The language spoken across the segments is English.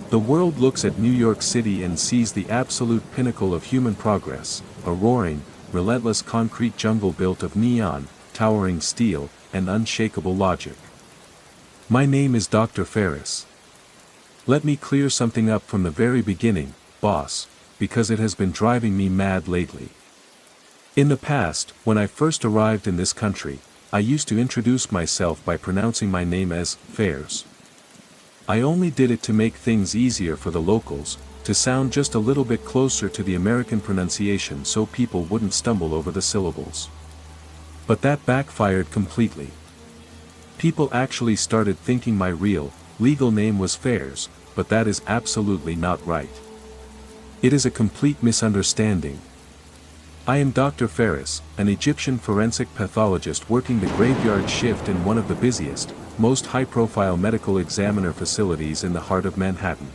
The world looks at New York City and sees the absolute pinnacle of human progress, a roaring, relentless concrete jungle built of neon, towering steel, and unshakable logic. My name is Dr. Ferris. Let me clear something up from the very beginning, boss, because it has been driving me mad lately. In the past, when I first arrived in this country, I used to introduce myself by pronouncing my name as Fairs. I only did it to make things easier for the locals, to sound just a little bit closer to the American pronunciation so people wouldn't stumble over the syllables. But that backfired completely. People actually started thinking my real, legal name was Fairs, but that is absolutely not right. It is a complete misunderstanding. I am Dr. Ferris, an Egyptian forensic pathologist working the graveyard shift in one of the busiest, most high-profile medical examiner facilities in the heart of Manhattan.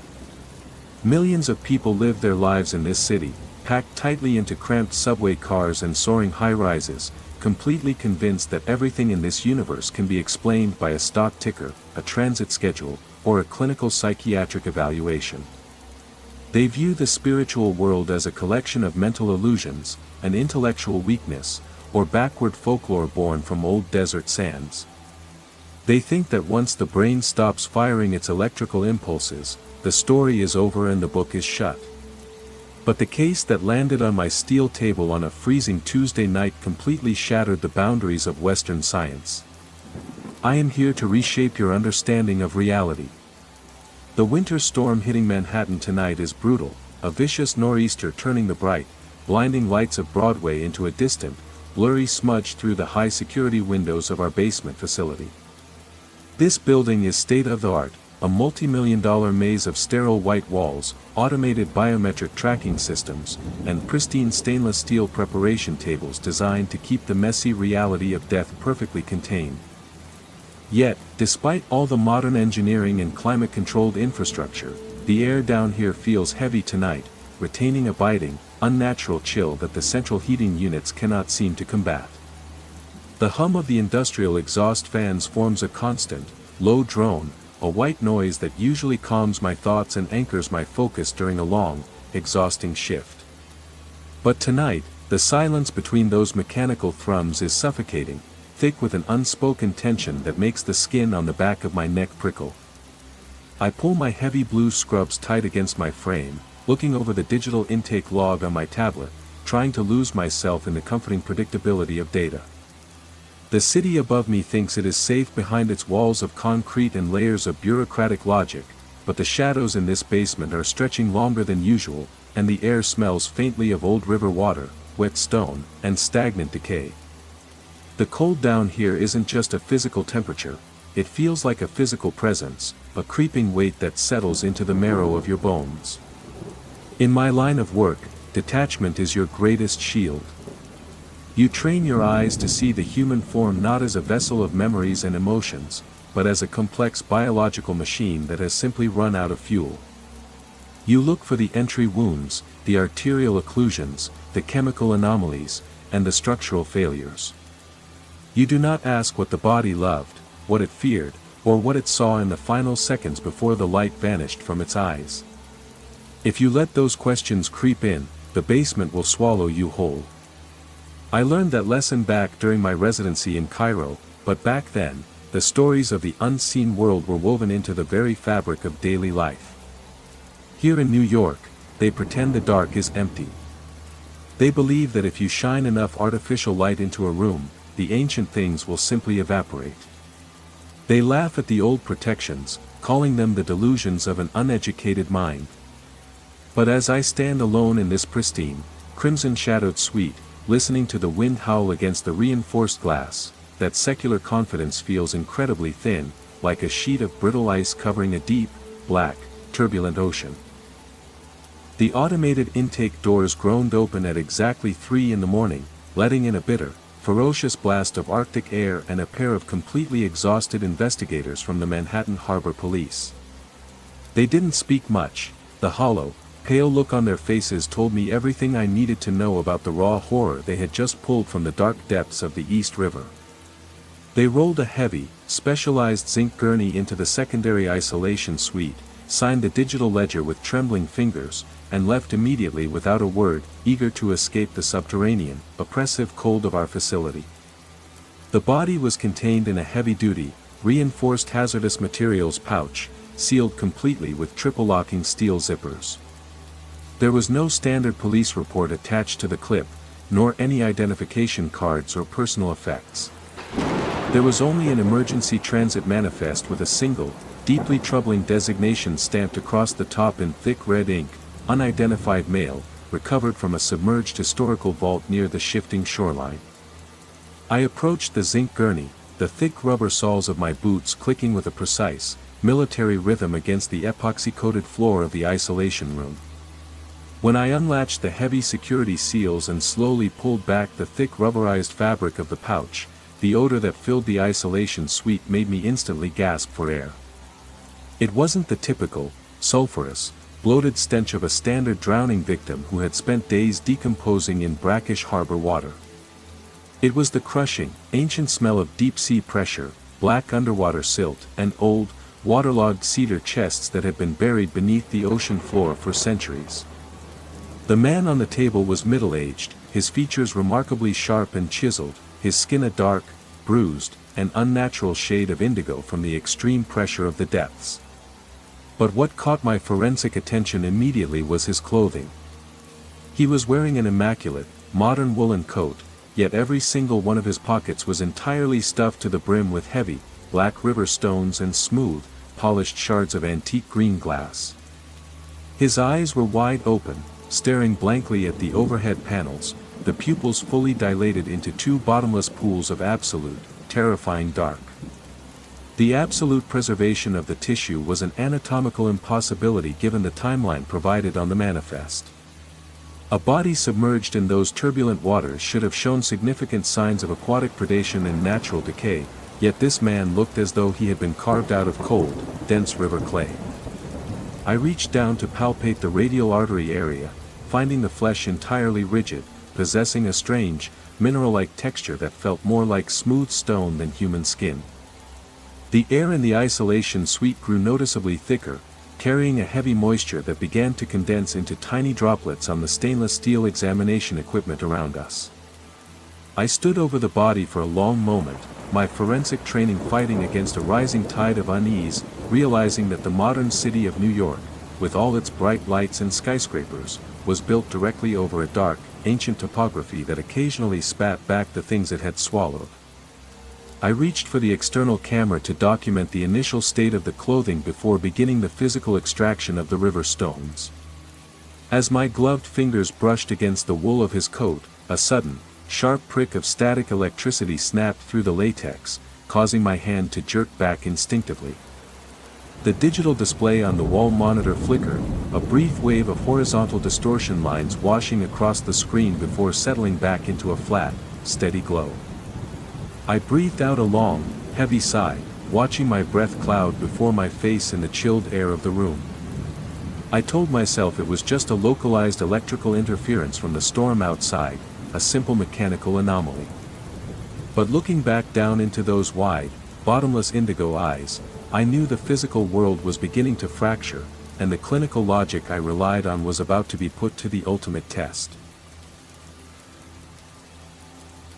Millions of people live their lives in this city, packed tightly into cramped subway cars and soaring high-rises, completely convinced that everything in this universe can be explained by a stock ticker, a transit schedule, or a clinical psychiatric evaluation. They view the spiritual world as a collection of mental illusions, an intellectual weakness, or backward folklore born from old desert sands. They think that once the brain stops firing its electrical impulses, the story is over and the book is shut. But the case that landed on my steel table on a freezing Tuesday night completely shattered the boundaries of Western science. I am here to reshape your understanding of reality. The winter storm hitting Manhattan tonight is brutal, a vicious nor'easter turning the bright, blinding lights of Broadway into a distant, blurry smudge through the high-security windows of our basement facility. This building is state-of-the-art, a multi-million-dollar maze of sterile white walls, automated biometric tracking systems, and pristine stainless steel preparation tables designed to keep the messy reality of death perfectly contained. Yet, despite all the modern engineering and climate-controlled infrastructure, the air down here feels heavy tonight, retaining a biting, unnatural chill that the central heating units cannot seem to combat. The hum of the industrial exhaust fans forms a constant, low drone, a white noise that usually calms my thoughts and anchors my focus during a long, exhausting shift. But tonight, the silence between those mechanical thrums is suffocating, thick with an unspoken tension that makes the skin on the back of my neck prickle. I pull my heavy blue scrubs tight against my frame, looking over the digital intake log on my tablet, trying to lose myself in the comforting predictability of data. The city above me thinks it is safe behind its walls of concrete and layers of bureaucratic logic, but the shadows in this basement are stretching longer than usual, and the air smells faintly of old river water, wet stone, and stagnant decay. The cold down here isn't just a physical temperature, it feels like a physical presence, a creeping weight that settles into the marrow of your bones. In my line of work, detachment is your greatest shield. You train your eyes to see the human form not as a vessel of memories and emotions, but as a complex biological machine that has simply run out of fuel. You look for the entry wounds, the arterial occlusions, the chemical anomalies, and the structural failures. You do not ask what the body loved, what it feared, or what it saw in the final seconds before the light vanished from its eyes. If you let those questions creep in, the basement will swallow you whole. I learned that lesson back during my residency in Cairo, but back then, the stories of the unseen world were woven into the very fabric of daily life. Here in New York, they pretend the dark is empty. They believe that if you shine enough artificial light into a room, the ancient things will simply evaporate. They laugh at the old protections, calling them the delusions of an uneducated mind. But as I stand alone in this pristine, crimson-shadowed suite, listening to the wind howl against the reinforced glass, that secular confidence feels incredibly thin, like a sheet of brittle ice covering a deep, black, turbulent ocean. The automated intake doors groaned open at exactly 3 in the morning, letting in a bitter, ferocious blast of Arctic air and a pair of completely exhausted investigators from the Manhattan Harbor Police. They didn't speak much, the hollow, pale look on their faces told me everything I needed to know about the raw horror they had just pulled from the dark depths of the East River. They rolled a heavy, specialized zinc gurney into the secondary isolation suite, signed the digital ledger with trembling fingers, and left immediately without a word, eager to escape the subterranean, oppressive cold of our facility. The body was contained in a heavy-duty, reinforced hazardous materials pouch, sealed completely with triple-locking steel zippers. There was no standard police report attached to the clip, nor any identification cards or personal effects. There was only an emergency transit manifest with a single, deeply troubling designation stamped across the top in thick red ink: unidentified male, recovered from a submerged historical vault near the shifting shoreline. I approached the zinc gurney, the thick rubber soles of my boots clicking with a precise, military rhythm against the epoxy-coated floor of the isolation room. When I unlatched the heavy security seals and slowly pulled back the thick rubberized fabric of the pouch, the odor that filled the isolation suite made me instantly gasp for air. It wasn't the typical, sulfurous, bloated stench of a standard drowning victim who had spent days decomposing in brackish harbor water. It was the crushing, ancient smell of deep-sea pressure, black underwater silt, and old, waterlogged cedar chests that had been buried beneath the ocean floor for centuries. The man on the table was middle-aged, his features remarkably sharp and chiseled, his skin a dark, bruised, and unnatural shade of indigo from the extreme pressure of the depths. But what caught my forensic attention immediately was his clothing. He was wearing an immaculate, modern woolen coat, yet every single one of his pockets was entirely stuffed to the brim with heavy, black river stones and smooth, polished shards of antique green glass. His eyes were wide open, staring blankly at the overhead panels, the pupils fully dilated into two bottomless pools of absolute, terrifying dark. The absolute preservation of the tissue was an anatomical impossibility given the timeline provided on the manifest. A body submerged in those turbulent waters should have shown significant signs of aquatic predation and natural decay, yet this man looked as though he had been carved out of cold, dense river clay. I reached down to palpate the radial artery area, finding the flesh entirely rigid, possessing a strange, mineral-like texture that felt more like smooth stone than human skin. The air in the isolation suite grew noticeably thicker, carrying a heavy moisture that began to condense into tiny droplets on the stainless steel examination equipment around us. I stood over the body for a long moment, my forensic training fighting against a rising tide of unease, realizing that the modern city of New York, with all its bright lights and skyscrapers, was built directly over a dark, ancient topography that occasionally spat back the things it had swallowed. I reached for the external camera to document the initial state of the clothing before beginning the physical extraction of the river stones. As my gloved fingers brushed against the wool of his coat, a sudden, sharp prick of static electricity snapped through the latex, causing my hand to jerk back instinctively. The digital display on the wall monitor flickered, a brief wave of horizontal distortion lines washing across the screen before settling back into a flat, steady glow. I breathed out a long, heavy sigh, watching my breath cloud before my face in the chilled air of the room. I told myself it was just a localized electrical interference from the storm outside, a simple mechanical anomaly. But looking back down into those wide, bottomless indigo eyes, I knew the physical world was beginning to fracture, and the clinical logic I relied on was about to be put to the ultimate test.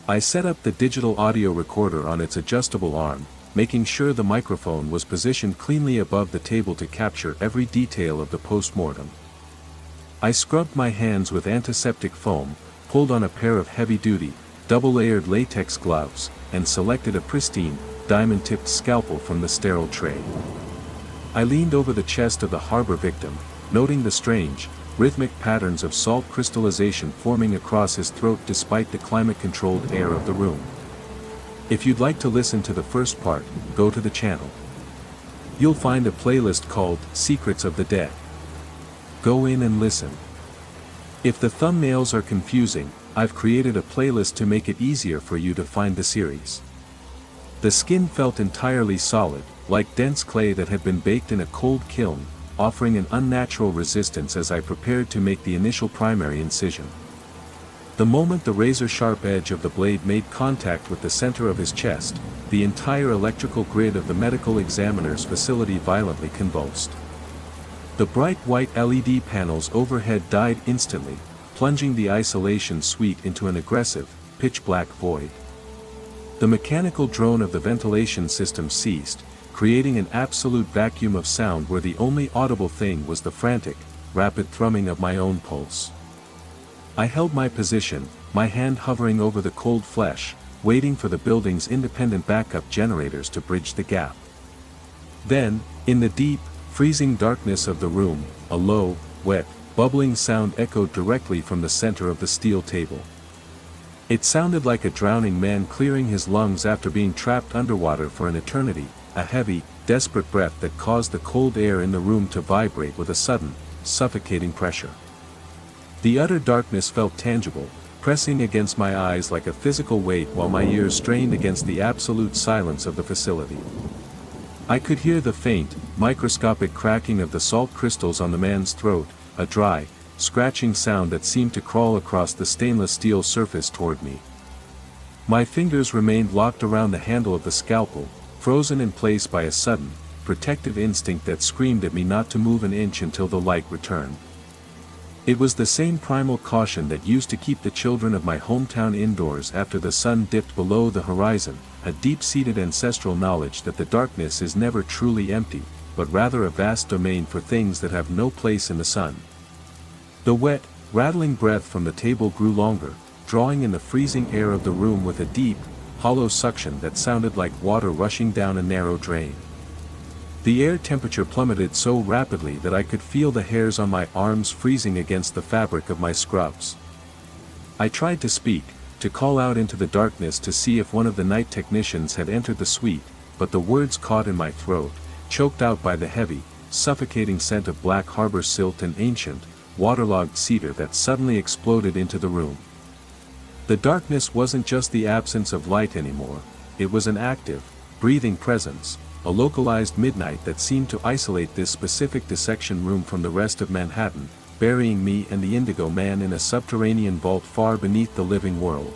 I set up the digital audio recorder on its adjustable arm, making sure the microphone was positioned cleanly above the table to capture every detail of the post-mortem. I scrubbed my hands with antiseptic foam, pulled on a pair of heavy-duty, double-layered latex gloves, and selected a pristine, diamond-tipped scalpel from the sterile tray. I leaned over the chest of the harbor victim, noting the strange, rhythmic patterns of salt crystallization forming across his throat despite the climate-controlled air of the room. If you'd like to listen to the first part, go to the channel. You'll find a playlist called Secrets of the Dead. Go in and listen. If the thumbnails are confusing, I've created a playlist to make it easier for you to find the series. The skin felt entirely solid, like dense clay that had been baked in a cold kiln, offering an unnatural resistance as I prepared to make the initial primary incision. The moment the razor-sharp edge of the blade made contact with the center of his chest, the entire electrical grid of the medical examiner's facility violently convulsed. The bright white LED panels overhead died instantly, plunging the isolation suite into an aggressive, pitch-black void. The mechanical drone of the ventilation system ceased, creating an absolute vacuum of sound where the only audible thing was the frantic, rapid thrumming of my own pulse. I held my position, my hand hovering over the cold flesh, waiting for the building's independent backup generators to bridge the gap. Then, in the deep, freezing darkness of the room, a low, wet, bubbling sound echoed directly from the center of the steel table. It sounded like a drowning man clearing his lungs after being trapped underwater for an eternity, a heavy, desperate breath that caused the cold air in the room to vibrate with a sudden, suffocating pressure. The utter darkness felt tangible, pressing against my eyes like a physical weight while my ears strained against the absolute silence of the facility. I could hear the faint, microscopic cracking of the salt crystals on the man's throat, a dry, scratching sound that seemed to crawl across the stainless steel surface toward me. My fingers remained locked around the handle of the scalpel, frozen in place by a sudden, protective instinct that screamed at me not to move an inch until the light returned. It was the same primal caution that used to keep the children of my hometown indoors after the sun dipped below the horizon, a deep-seated ancestral knowledge that the darkness is never truly empty, but rather a vast domain for things that have no place in the sun. The wet, rattling breath from the table grew longer, drawing in the freezing air of the room with a deep, hollow suction that sounded like water rushing down a narrow drain. The air temperature plummeted so rapidly that I could feel the hairs on my arms freezing against the fabric of my scrubs. I tried to speak, to call out into the darkness to see if one of the night technicians had entered the suite, but the words caught in my throat, choked out by the heavy, suffocating scent of Black Harbor silt and ancient, waterlogged cedar that suddenly exploded into the room. The darkness wasn't just the absence of light anymore, it was an active, breathing presence, a localized midnight that seemed to isolate this specific dissection room from the rest of Manhattan, burying me and the Indigo Man in a subterranean vault far beneath the living world.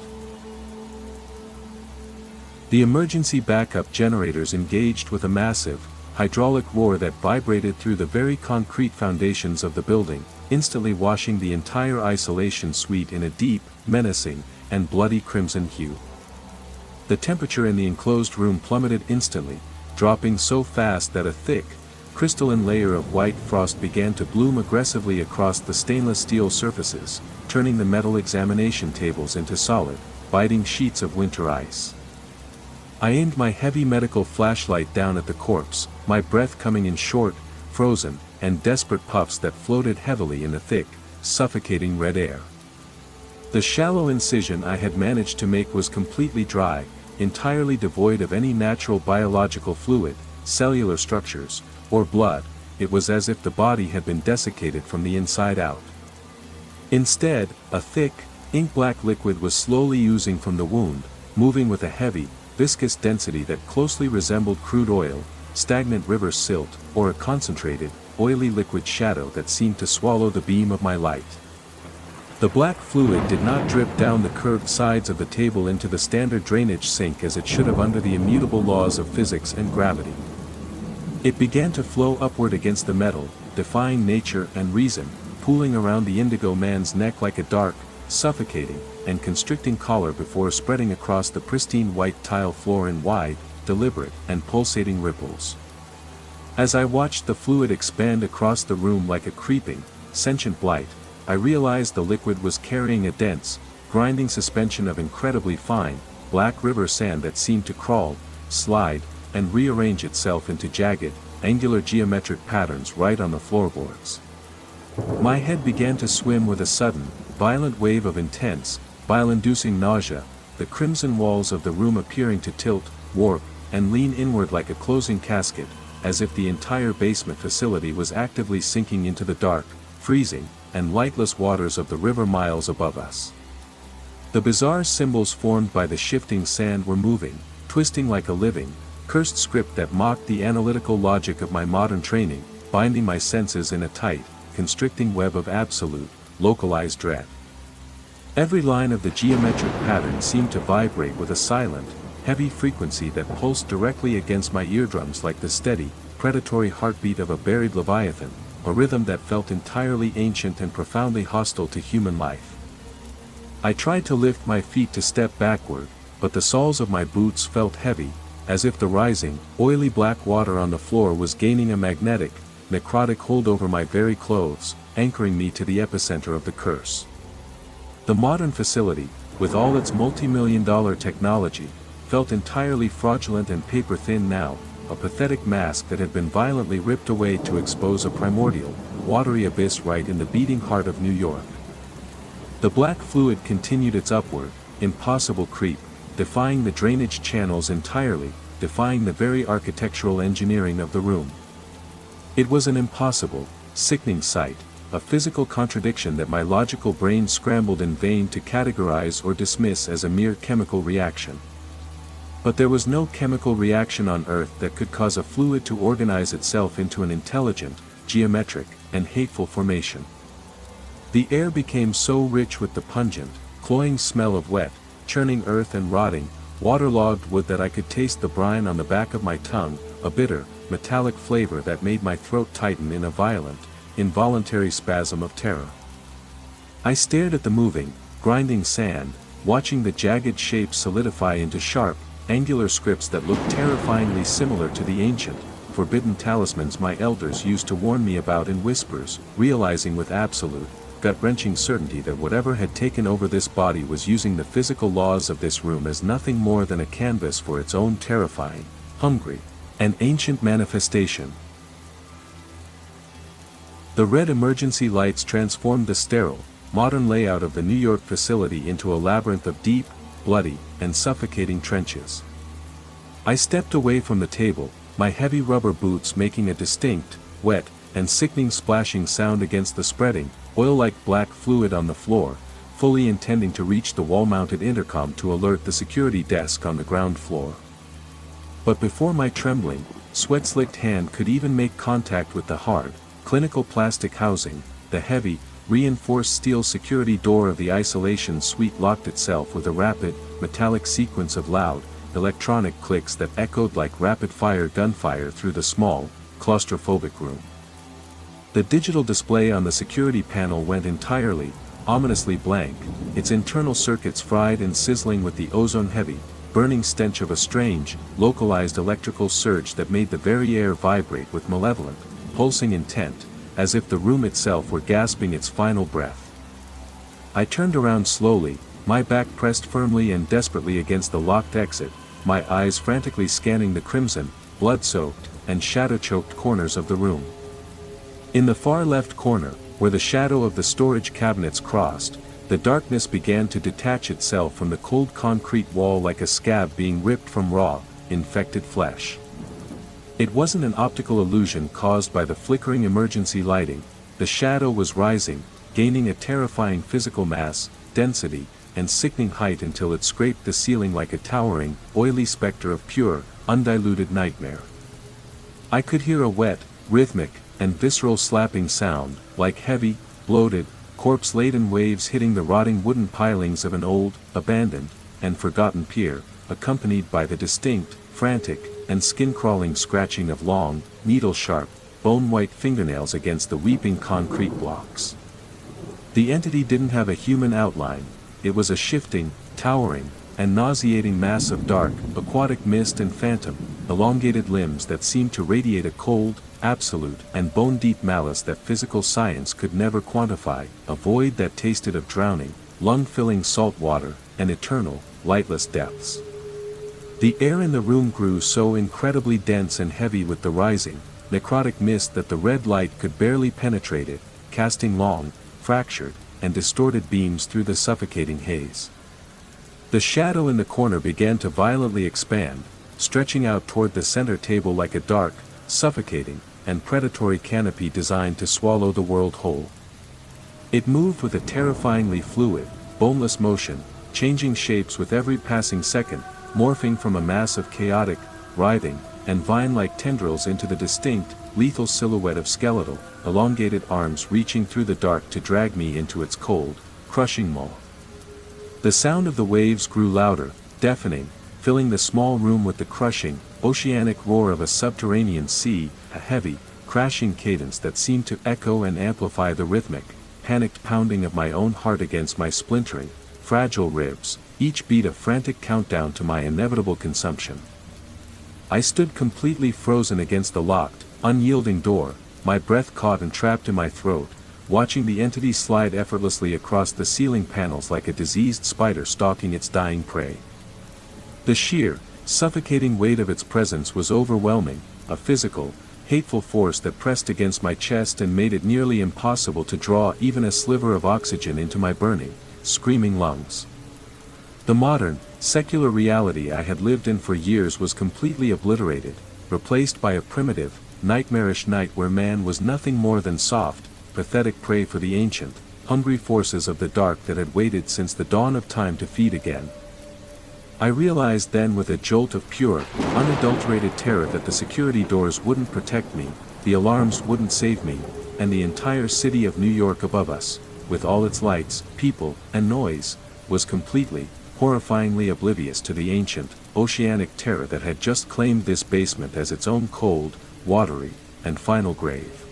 The emergency backup generators engaged with a massive, hydraulic roar that vibrated through the very concrete foundations of the building, instantly washing the entire isolation suite in a deep, menacing, and bloody crimson hue. The temperature in the enclosed room plummeted instantly, dropping so fast that a thick, crystalline layer of white frost began to bloom aggressively across the stainless steel surfaces, turning the metal examination tables into solid, biting sheets of winter ice. I aimed my heavy medical flashlight down at the corpse, my breath coming in short, frozen, and desperate puffs that floated heavily in the thick, suffocating red air. The shallow incision I had managed to make was completely dry, entirely devoid of any natural biological fluid, cellular structures, or blood. It was as if the body had been desiccated from the inside out. Instead, a thick, ink-black liquid was slowly oozing from the wound, moving with a heavy, viscous density that closely resembled crude oil, stagnant river silt, or a concentrated, oily liquid shadow that seemed to swallow the beam of my light. The black fluid did not drip down the curved sides of the table into the standard drainage sink as it should have under the immutable laws of physics and gravity. It began to flow upward against the metal, defying nature and reason, pooling around the Indigo Man's neck like a dark, suffocating, and constricting collar before spreading across the pristine white tile floor in wide, deliberate, and pulsating ripples. As I watched the fluid expand across the room like a creeping, sentient blight, I realized the liquid was carrying a dense, grinding suspension of incredibly fine, black river sand that seemed to crawl, slide, and rearrange itself into jagged, angular geometric patterns right on the floorboards. My head began to swim with a sudden, violent wave of intense, bile-inducing nausea, the crimson walls of the room appearing to tilt, warp, and lean inward like a closing casket, as if the entire basement facility was actively sinking into the dark, freezing, and lightless waters of the river miles above us. The bizarre symbols formed by the shifting sand were moving, twisting like a living, cursed script that mocked the analytical logic of my modern training, binding my senses in a tight, constricting web of absolute, localized dread. Every line of the geometric pattern seemed to vibrate with a silent, heavy frequency that pulsed directly against my eardrums like the steady, predatory heartbeat of a buried leviathan, a rhythm that felt entirely ancient and profoundly hostile to human life. I tried to lift my feet to step backward, but the soles of my boots felt heavy, as if the rising, oily black water on the floor was gaining a magnetic, necrotic hold over my very clothes, anchoring me to the epicenter of the curse. The modern facility, with all its multi-million-dollar technology, felt entirely fraudulent and paper-thin now, a pathetic mask that had been violently ripped away to expose a primordial, watery abyss right in the beating heart of New York. The black fluid continued its upward, impossible creep, defying the drainage channels entirely, defying the very architectural engineering of the room. It was an impossible, sickening sight, a physical contradiction that my logical brain scrambled in vain to categorize or dismiss as a mere chemical reaction. But there was no chemical reaction on Earth that could cause a fluid to organize itself into an intelligent, geometric, and hateful formation. The air became so rich with the pungent, cloying smell of wet, churning earth and rotting, waterlogged wood that I could taste the brine on the back of my tongue, a bitter, metallic flavor that made my throat tighten in a violent, involuntary spasm of terror. I stared at the moving, grinding sand, watching the jagged shapes solidify into sharp, angular scripts that looked terrifyingly similar to the ancient, forbidden talismans my elders used to warn me about in whispers, realizing with absolute, gut-wrenching certainty that whatever had taken over this body was using the physical laws of this room as nothing more than a canvas for its own terrifying, hungry, and ancient manifestation. The red emergency lights transformed the sterile, modern layout of the New York facility into a labyrinth of deep, bloody, and suffocating trenches. I stepped away from the table, my heavy rubber boots making a distinct, wet, and sickening splashing sound against the spreading, oil-like black fluid on the floor, fully intending to reach the wall-mounted intercom to alert the security desk on the ground floor. But before my trembling, sweat-slicked hand could even make contact with the hard, clinical plastic housing, the heavy, reinforced steel security door of the isolation suite locked itself with a rapid, metallic sequence of loud, electronic clicks that echoed like rapid-fire gunfire through the small, claustrophobic room. The digital display on the security panel went entirely, ominously blank, its internal circuits fried and sizzling with the ozone-heavy, burning stench of a strange, localized electrical surge that made the very air vibrate with malevolent, pulsing intent, as if the room itself were gasping its final breath. I turned around slowly, my back pressed firmly and desperately against the locked exit, my eyes frantically scanning the crimson, blood-soaked, and shadow-choked corners of the room. In the far left corner, where the shadow of the storage cabinets crossed, the darkness began to detach itself from the cold concrete wall like a scab being ripped from raw, infected flesh. It wasn't an optical illusion caused by the flickering emergency lighting, the shadow was rising, gaining a terrifying physical mass, density, and sickening height until it scraped the ceiling like a towering, oily specter of pure, undiluted nightmare. I could hear a wet, rhythmic, and visceral slapping sound, like heavy, bloated, corpse-laden waves hitting the rotting wooden pilings of an old, abandoned, and forgotten pier, accompanied by the distinct, frantic, and skin-crawling scratching of long, needle-sharp, bone-white fingernails against the weeping concrete blocks. The entity didn't have a human outline, it was a shifting, towering, and nauseating mass of dark, aquatic mist and phantom, elongated limbs that seemed to radiate a cold, absolute, and bone-deep malice that physical science could never quantify, a void that tasted of drowning, lung-filling salt water, and eternal, lightless depths. The air in the room grew so incredibly dense and heavy with the rising, necrotic mist that the red light could barely penetrate it, casting long, fractured, and distorted beams through the suffocating haze. The shadow in the corner began to violently expand, stretching out toward the center table like a dark, suffocating, and predatory canopy designed to swallow the world whole. It moved with a terrifyingly fluid, boneless motion, changing shapes with every passing second, morphing from a mass of chaotic, writhing, and vine-like tendrils into the distinct, lethal silhouette of skeletal, elongated arms reaching through the dark to drag me into its cold, crushing maw. The sound of the waves grew louder, deafening, filling the small room with the crushing, oceanic roar of a subterranean sea, a heavy, crashing cadence that seemed to echo and amplify the rhythmic, panicked pounding of my own heart against my splintering, fragile ribs, each beat a frantic countdown to my inevitable consumption. I stood completely frozen against the locked, unyielding door, my breath caught and trapped in my throat, watching the entity slide effortlessly across the ceiling panels like a diseased spider stalking its dying prey. The sheer, suffocating weight of its presence was overwhelming, a physical, hateful force that pressed against my chest and made it nearly impossible to draw even a sliver of oxygen into my burning, screaming lungs. The modern, secular reality I had lived in for years was completely obliterated, replaced by a primitive, nightmarish night where man was nothing more than soft, pathetic prey for the ancient, hungry forces of the dark that had waited since the dawn of time to feed again. I realized then with a jolt of pure, unadulterated terror that the security doors wouldn't protect me, the alarms wouldn't save me, and the entire city of New York above us, with all its lights, people, and noise, was completely, horrifyingly oblivious to the ancient, oceanic terror that had just claimed this basement as its own cold, watery, and final grave.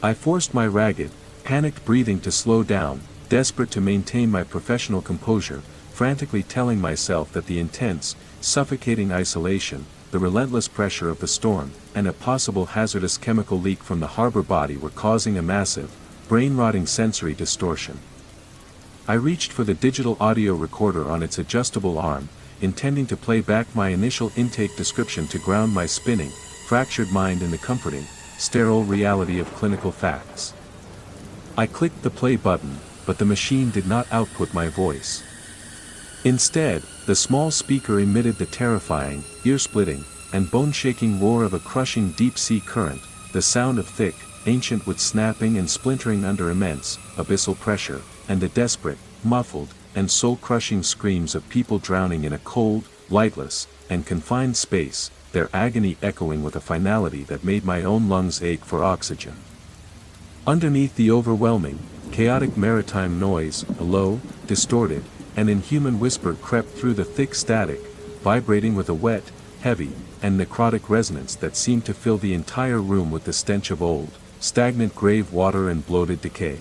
I forced my ragged, panicked breathing to slow down, desperate to maintain my professional composure, frantically telling myself that the intense, suffocating isolation, the relentless pressure of the storm, and a possible hazardous chemical leak from the harbor body were causing a massive, brain-rotting sensory distortion. I reached for the digital audio recorder on its adjustable arm, intending to play back my initial intake description to ground my spinning, fractured mind in the comforting, sterile reality of clinical facts. I clicked the play button, but the machine did not output my voice. Instead, the small speaker emitted the terrifying, ear-splitting, and bone-shaking roar of a crushing deep-sea current, the sound of thick, ancient wood snapping and splintering under immense, abyssal pressure, and the desperate, muffled, and soul-crushing screams of people drowning in a cold, lightless, and confined space, their agony echoing with a finality that made my own lungs ache for oxygen. Underneath the overwhelming, chaotic maritime noise, a low, distorted, and inhuman whisper crept through the thick static, vibrating with a wet, heavy, and necrotic resonance that seemed to fill the entire room with the stench of old, stagnant grave water and bloated decay.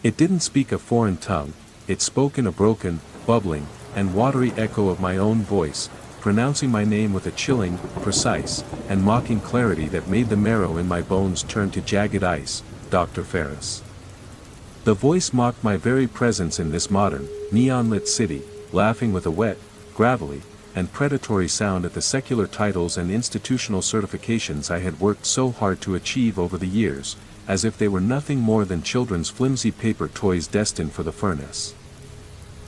It didn't speak a foreign tongue, it spoke in a broken, bubbling, and watery echo of my own voice, pronouncing my name with a chilling, precise, and mocking clarity that made the marrow in my bones turn to jagged ice, Dr. Ferris. The voice mocked my very presence in this modern, neon-lit city, laughing with a wet, gravelly, and predatory sound at the secular titles and institutional certifications I had worked so hard to achieve over the years, as if they were nothing more than children's flimsy paper toys destined for the furnace.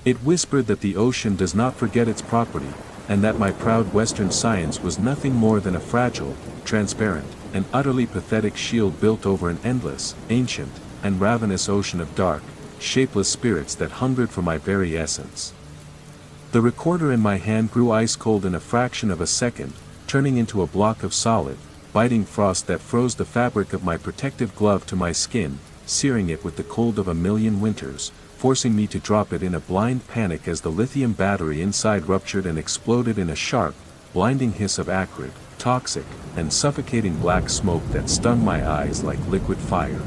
It whispered that the ocean does not forget its property, and that my proud Western science was nothing more than a fragile, transparent, and utterly pathetic shield built over an endless, ancient, and ravenous ocean of dark, shapeless spirits that hungered for my very essence. The recorder in my hand grew ice-cold in a fraction of a second, turning into a block of solid, biting frost that froze the fabric of my protective glove to my skin, searing it with the cold of a million winters, forcing me to drop it in a blind panic as the lithium battery inside ruptured and exploded in a sharp, blinding hiss of acrid, toxic, and suffocating black smoke that stung my eyes like liquid fire.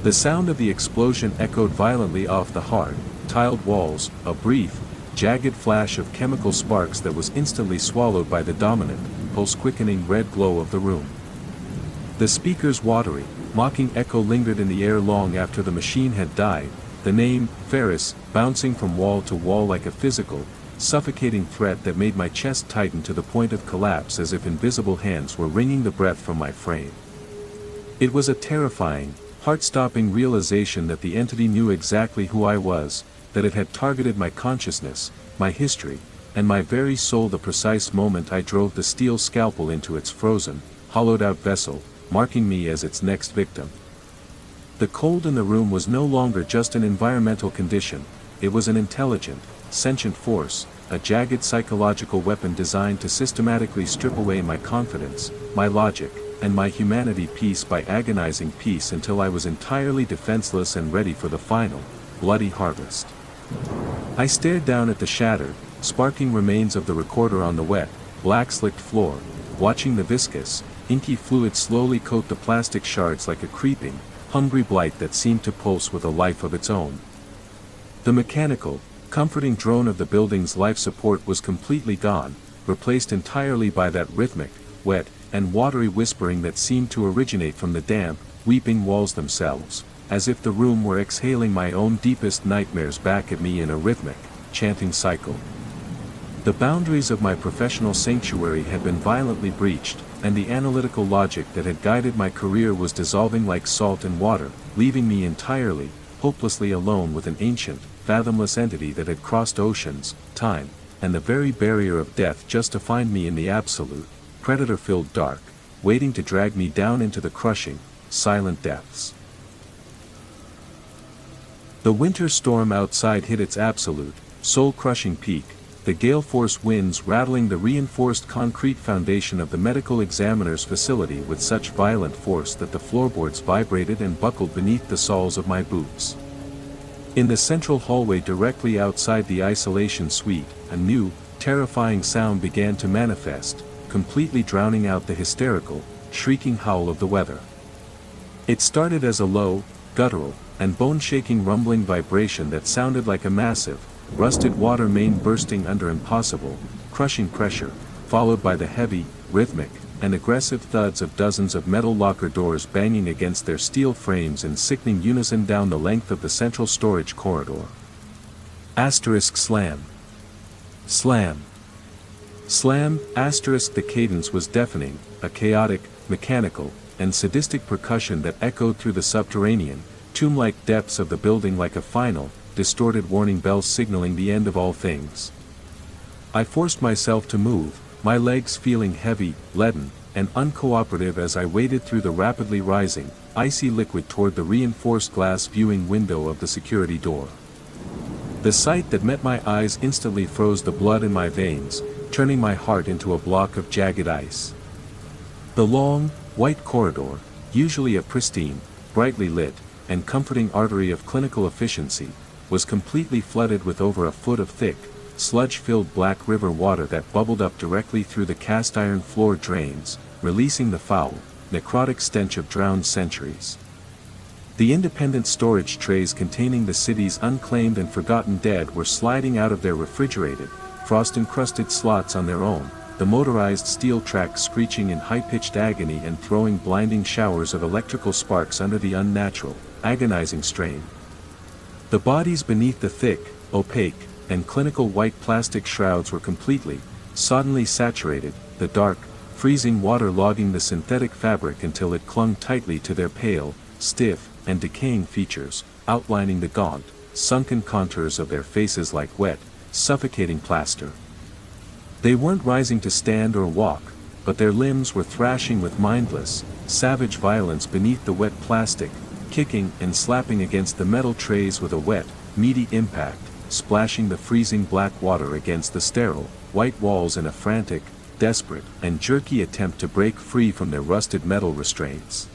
The sound of the explosion echoed violently off the hard, tiled walls, a brief, jagged flash of chemical sparks that was instantly swallowed by the dominant, pulse-quickening red glow of the room. The speaker's watery, mocking echo lingered in the air long after the machine had died, the name, Ferris, bouncing from wall to wall like a physical, suffocating threat that made my chest tighten to the point of collapse as if invisible hands were wringing the breath from my frame. It was a terrifying, heart-stopping realization that the entity knew exactly who I was, that it had targeted my consciousness, my history, and my very soul the precise moment I drove the steel scalpel into its frozen, hollowed-out vessel, marking me as its next victim. The cold in the room was no longer just an environmental condition, it was an intelligent, sentient force, a jagged psychological weapon designed to systematically strip away my confidence, my logic, and my humanity piece by agonizing piece until I was entirely defenseless and ready for the final, bloody harvest. I stared down at the shattered, sparking remains of the recorder on the wet, black-slicked floor, watching the viscous, inky fluid slowly coat the plastic shards like a creeping, hungry blight that seemed to pulse with a life of its own. The mechanical, comforting drone of the building's life support was completely gone, replaced entirely by that rhythmic, wet, and watery whispering that seemed to originate from the damp, weeping walls themselves, as if the room were exhaling my own deepest nightmares back at me in a rhythmic, chanting cycle. The boundaries of my professional sanctuary had been violently breached, and the analytical logic that had guided my career was dissolving like salt in water, leaving me entirely, hopelessly alone with an ancient, fathomless entity that had crossed oceans, time, and the very barrier of death just to find me in the absolute, predator-filled dark, waiting to drag me down into the crushing, silent depths. The winter storm outside hit its absolute, soul-crushing peak, the gale-force winds rattling the reinforced concrete foundation of the medical examiner's facility with such violent force that the floorboards vibrated and buckled beneath the soles of my boots. In the central hallway directly outside the isolation suite, a new, terrifying sound began to manifest, completely drowning out the hysterical, shrieking howl of the weather. It started as a low, guttural, and bone-shaking rumbling vibration that sounded like a massive, rusted water main bursting under impossible, crushing pressure, followed by the heavy, rhythmic, and aggressive thuds of dozens of metal locker doors banging against their steel frames in sickening unison down the length of the central storage corridor. Asterisk slam. Slam. Slam, asterisk. The cadence was deafening, a chaotic, mechanical, and sadistic percussion that echoed through the subterranean, tomb-like depths of the building like a final, distorted warning bell signaling the end of all things. I forced myself to move, my legs feeling heavy, leaden, and uncooperative as I waded through the rapidly rising, icy liquid toward the reinforced glass viewing window of the security door. The sight that met my eyes instantly froze the blood in my veins, turning my heart into a block of jagged ice. The long, white corridor, usually a pristine, brightly lit, and comforting artery of clinical efficiency, was completely flooded with over a foot of thick, sludge-filled black river water that bubbled up directly through the cast-iron floor drains, releasing the foul, necrotic stench of drowned centuries. The independent storage trays containing the city's unclaimed and forgotten dead were sliding out of their refrigerated, frost-encrusted slots on their own, the motorized steel tracks screeching in high-pitched agony and throwing blinding showers of electrical sparks under the unnatural, agonizing strain. The bodies beneath the thick, opaque, and clinical white plastic shrouds were completely, soddenly saturated, the dark, freezing water logging the synthetic fabric until it clung tightly to their pale, stiff, and decaying features, outlining the gaunt, sunken contours of their faces like wet, suffocating plaster. They weren't rising to stand or walk, but their limbs were thrashing with mindless, savage violence beneath the wet plastic, kicking and slapping against the metal trays with a wet, meaty impact, splashing the freezing black water against the sterile, white walls in a frantic, desperate, and jerky attempt to break free from their rusted metal restraints.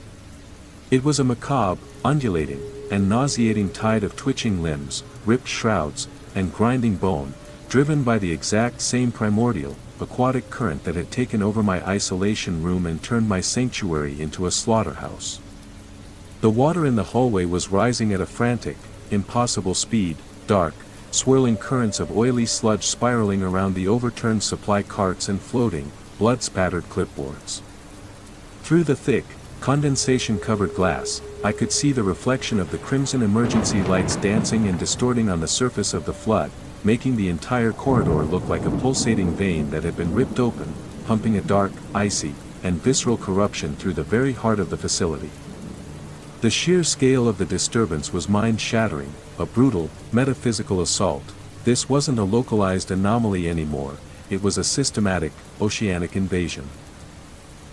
It was a macabre, undulating, and nauseating tide of twitching limbs, ripped shrouds, and grinding bone, driven by the exact same primordial, aquatic current that had taken over my isolation room and turned my sanctuary into a slaughterhouse. The water in the hallway was rising at a frantic, impossible speed, dark, swirling currents of oily sludge spiraling around the overturned supply carts and floating, blood-spattered clipboards. Through the thick, condensation-covered glass, I could see the reflection of the crimson emergency lights dancing and distorting on the surface of the flood, making the entire corridor look like a pulsating vein that had been ripped open, pumping a dark, icy, and visceral corruption through the very heart of the facility. The sheer scale of the disturbance was mind-shattering, a brutal, metaphysical assault. This wasn't a localized anomaly anymore, it was a systematic, oceanic invasion.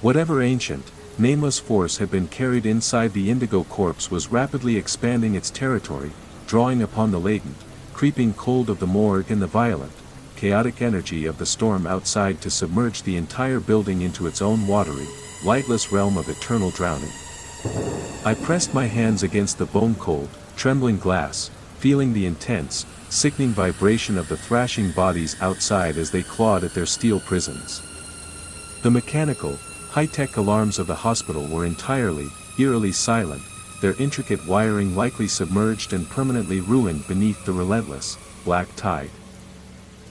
Whatever ancient, nameless force had been carried inside the indigo corpse was rapidly expanding its territory, drawing upon the latent, creeping cold of the morgue and the violent, chaotic energy of the storm outside to submerge the entire building into its own watery, lightless realm of eternal drowning. I pressed my hands against the bone-cold, trembling glass, feeling the intense, sickening vibration of the thrashing bodies outside as they clawed at their steel prisons. The mechanical, high-tech alarms of the hospital were entirely, eerily silent, their intricate wiring likely submerged and permanently ruined beneath the relentless, black tide.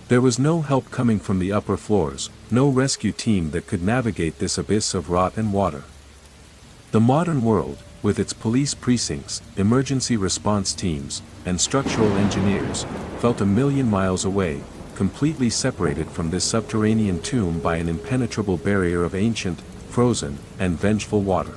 There was no help coming from the upper floors, no rescue team that could navigate this abyss of rot and water. The modern world, with its police precincts, emergency response teams, and structural engineers, felt a million miles away, completely separated from this subterranean tomb by an impenetrable barrier of ancient, frozen, and vengeful water.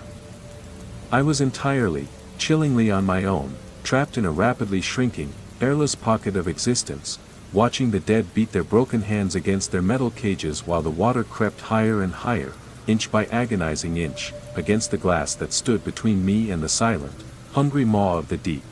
I was entirely, chillingly on my own, trapped in a rapidly shrinking, airless pocket of existence, watching the dead beat their broken hands against their metal cages while the water crept higher and higher, inch by agonizing inch, against the glass that stood between me and the silent, hungry maw of the deep.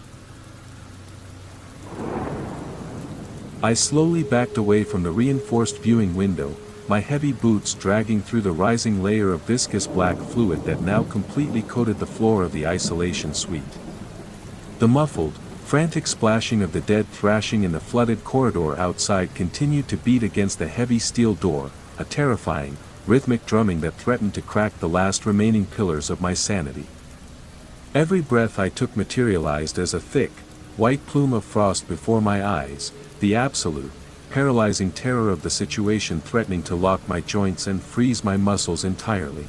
I slowly backed away from the reinforced viewing window, my heavy boots dragging through the rising layer of viscous black fluid that now completely coated the floor of the isolation suite. The muffled, frantic splashing of the dead thrashing in the flooded corridor outside continued to beat against the heavy steel door, a terrifying, rhythmic drumming that threatened to crack the last remaining pillars of my sanity. Every breath I took materialized as a thick, white plume of frost before my eyes, the absolute, paralyzing terror of the situation threatening to lock my joints and freeze my muscles entirely.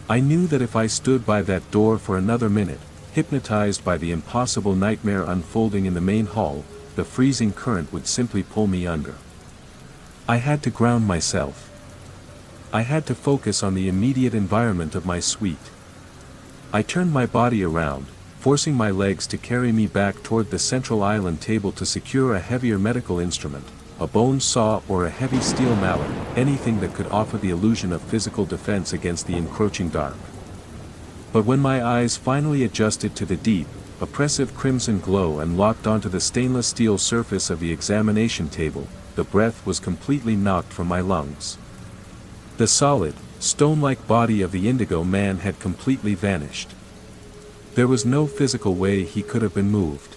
I knew that if I stood by that door for another minute, hypnotized by the impossible nightmare unfolding in the main hall, the freezing current would simply pull me under. I had to ground myself. I had to focus on the immediate environment of my suite. I turned my body around, forcing my legs to carry me back toward the central island table to secure a heavier medical instrument, a bone saw or a heavy steel mallet, anything that could offer the illusion of physical defense against the encroaching dark. But when my eyes finally adjusted to the deep, oppressive crimson glow and locked onto the stainless steel surface of the examination table, the breath was completely knocked from my lungs. The solid, stone-like body of the indigo man had completely vanished. There was no physical way he could have been moved.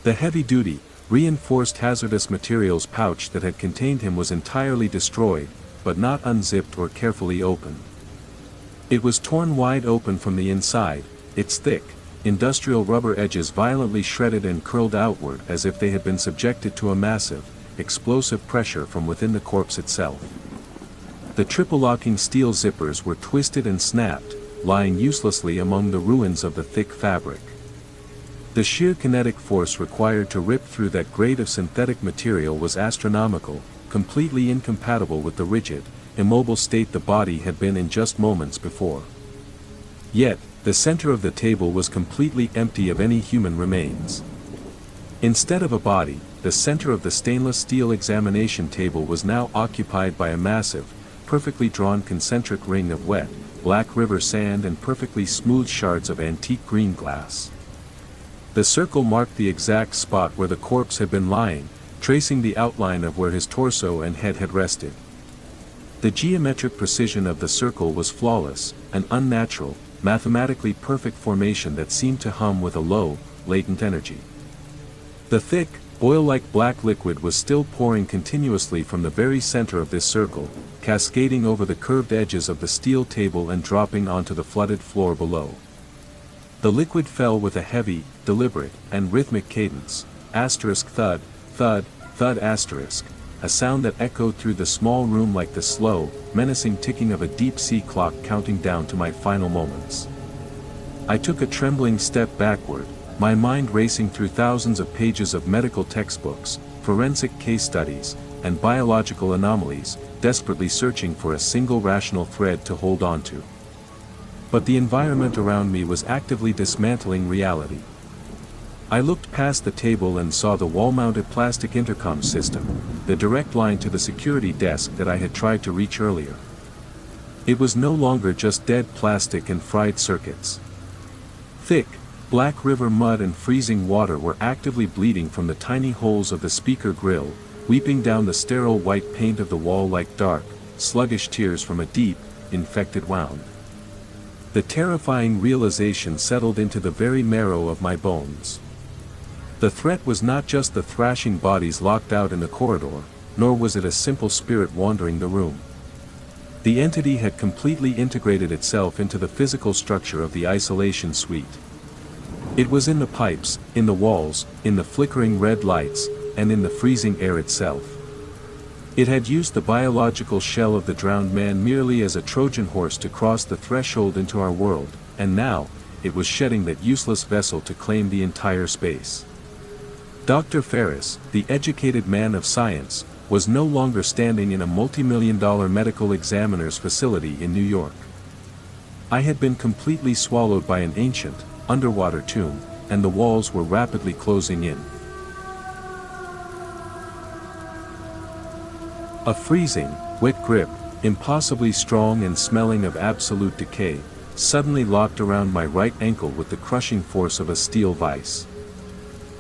The heavy-duty, reinforced hazardous materials pouch that had contained him was entirely destroyed, but not unzipped or carefully opened. It was torn wide open from the inside, its thick, industrial rubber edges violently shredded and curled outward as if they had been subjected to a massive, explosive pressure from within the corpse itself. The triple-locking steel zippers were twisted and snapped, lying uselessly among the ruins of the thick fabric. The sheer kinetic force required to rip through that grade of synthetic material was astronomical, completely incompatible with the rigid, immobile state the body had been in just moments before. Yet, the center of the table was completely empty of any human remains. Instead of a body, the center of the stainless steel examination table was now occupied by a massive, perfectly drawn concentric ring of wet, black river sand and perfectly smooth shards of antique green glass. The circle marked the exact spot where the corpse had been lying, tracing the outline of where his torso and head had rested. The geometric precision of the circle was flawless, an unnatural, mathematically perfect formation that seemed to hum with a low, latent energy. The thick, oil-like black liquid was still pouring continuously from the very center of this circle, cascading over the curved edges of the steel table and dropping onto the flooded floor below. The liquid fell with a heavy, deliberate, and rhythmic cadence, asterisk thud, thud, thud asterisk, a sound that echoed through the small room like the slow, menacing ticking of a deep-sea clock counting down to my final moments. I took a trembling step backward, my mind racing through thousands of pages of medical textbooks, forensic case studies, and biological anomalies, desperately searching for a single rational thread to hold on to. But the environment around me was actively dismantling reality. I looked past the table and saw the wall-mounted plastic intercom system, the direct line to the security desk that I had tried to reach earlier. It was no longer just dead plastic and fried circuits. Thick, black river mud and freezing water were actively bleeding from the tiny holes of the speaker grill, weeping down the sterile white paint of the wall like dark, sluggish tears from a deep, infected wound. The terrifying realization settled into the very marrow of my bones. The threat was not just the thrashing bodies locked out in the corridor, nor was it a simple spirit wandering the room. The entity had completely integrated itself into the physical structure of the isolation suite. It was in the pipes, in the walls, in the flickering red lights, and in the freezing air itself. It had used the biological shell of the drowned man merely as a Trojan horse to cross the threshold into our world, and now, it was shedding that useless vessel to claim the entire space. Dr. Ferris, the educated man of science, was no longer standing in a multi-million-dollar medical examiner's facility in New York. I had been completely swallowed by an ancient, underwater tomb, and the walls were rapidly closing in. A freezing, wet grip, impossibly strong and smelling of absolute decay, suddenly locked around my right ankle with the crushing force of a steel vice.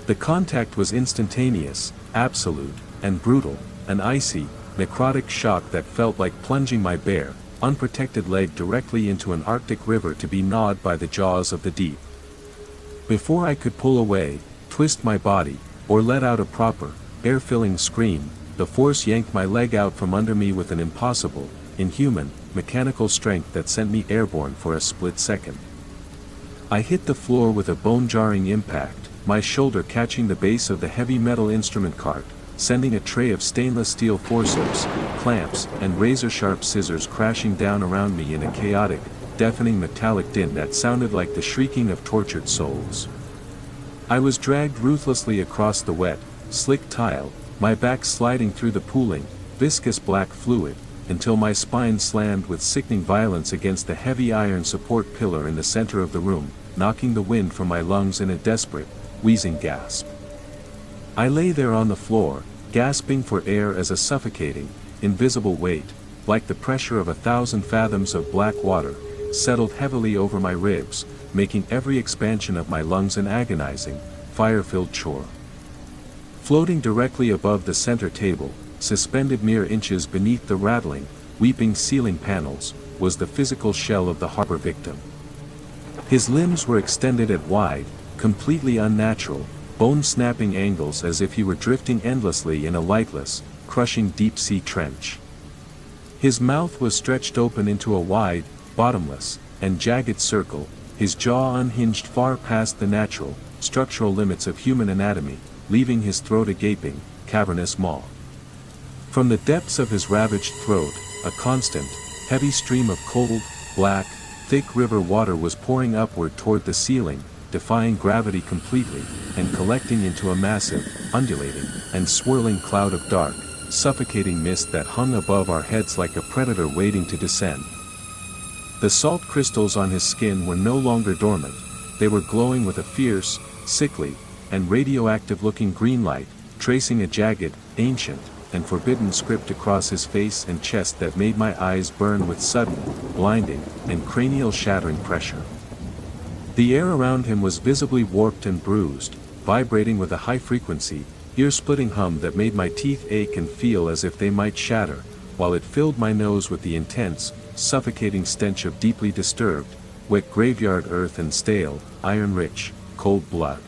The contact was instantaneous, absolute, and brutal, an icy, necrotic shock that felt like plunging my bare, unprotected leg directly into an Arctic river to be gnawed by the jaws of the deep. Before I could pull away, twist my body, or let out a proper, air-filling scream, the force yanked my leg out from under me with an impossible, inhuman, mechanical strength that sent me airborne for a split second. I hit the floor with a bone-jarring impact, my shoulder catching the base of the heavy metal instrument cart, sending a tray of stainless steel forceps, clamps, and razor-sharp scissors crashing down around me in a chaotic, deafening metallic din that sounded like the shrieking of tortured souls. I was dragged ruthlessly across the wet, slick tile, my back sliding through the pooling, viscous black fluid, until my spine slammed with sickening violence against the heavy iron support pillar in the center of the room, knocking the wind from my lungs in a desperate, wheezing gasp. I lay there on the floor, gasping for air as a suffocating, invisible weight, like the pressure of 1,000 fathoms of black water, settled heavily over my ribs, making every expansion of my lungs an agonizing, fire-filled chore. Floating directly above the center table, suspended mere inches beneath the rattling, weeping ceiling panels, was the physical shell of the harbor victim. His limbs were extended at wide, completely unnatural, bone-snapping angles as if he were drifting endlessly in a lightless, crushing deep-sea trench. His mouth was stretched open into a wide, bottomless, and jagged circle, his jaw unhinged far past the natural, structural limits of human anatomy, leaving his throat a gaping, cavernous maw. From the depths of his ravaged throat, a constant, heavy stream of cold, black, thick river water was pouring upward toward the ceiling, defying gravity completely, and collecting into a massive, undulating, and swirling cloud of dark, suffocating mist that hung above our heads like a predator waiting to descend. The salt crystals on his skin were no longer dormant, they were glowing with a fierce, sickly, and radioactive-looking green light, tracing a jagged, ancient, and forbidden script across his face and chest that made my eyes burn with sudden, blinding, and cranial-shattering pressure. The air around him was visibly warped and bruised, vibrating with a high-frequency, ear-splitting hum that made my teeth ache and feel as if they might shatter, while it filled my nose with the intense, suffocating stench of deeply disturbed, wet graveyard earth and stale, iron-rich, cold blood.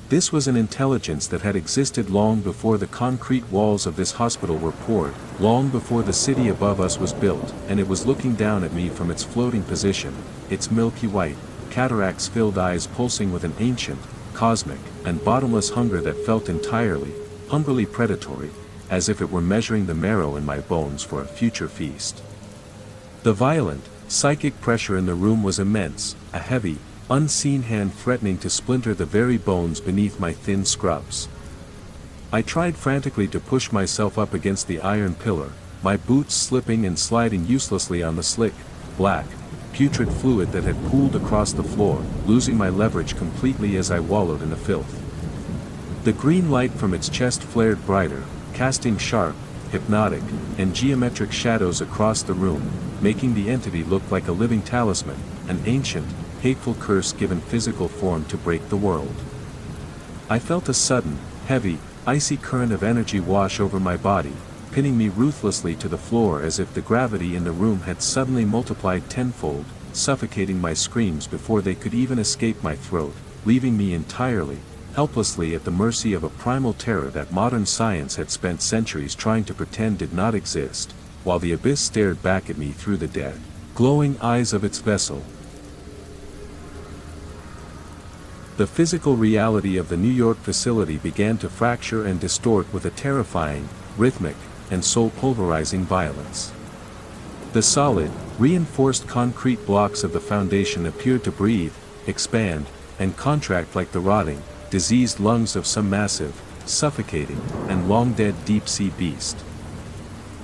This was an intelligence that had existed long before the concrete walls of this hospital were poured, long before the city above us was built, and it was looking down at me from its floating position, its milky white, cataracts-filled eyes pulsing with an ancient, cosmic, and bottomless hunger that felt entirely, hungrily predatory, as if it were measuring the marrow in my bones for a future feast. The violent, psychic pressure in the room was immense, a heavy, unseen hand threatening to splinter the very bones beneath my thin scrubs. I tried frantically to push myself up against the iron pillar, my boots slipping and sliding uselessly on the slick, black, putrid fluid that had pooled across the floor, losing my leverage completely as I wallowed in the filth. The green light from its chest flared brighter, casting sharp, hypnotic, and geometric shadows across the room, making the entity look like a living talisman, an ancient, hateful curse given physical form to break the world. I felt a sudden, heavy, icy current of energy wash over my body, pinning me ruthlessly to the floor as if the gravity in the room had suddenly multiplied tenfold, suffocating my screams before they could even escape my throat, leaving me entirely, helplessly at the mercy of a primal terror that modern science had spent centuries trying to pretend did not exist, while the abyss stared back at me through the dead, glowing eyes of its vessel. The physical reality of the New York facility began to fracture and distort with a terrifying, rhythmic, and soul-pulverizing violence. The solid, reinforced concrete blocks of the foundation appeared to breathe, expand, and contract like the rotting, diseased lungs of some massive, suffocating, and long-dead deep-sea beast.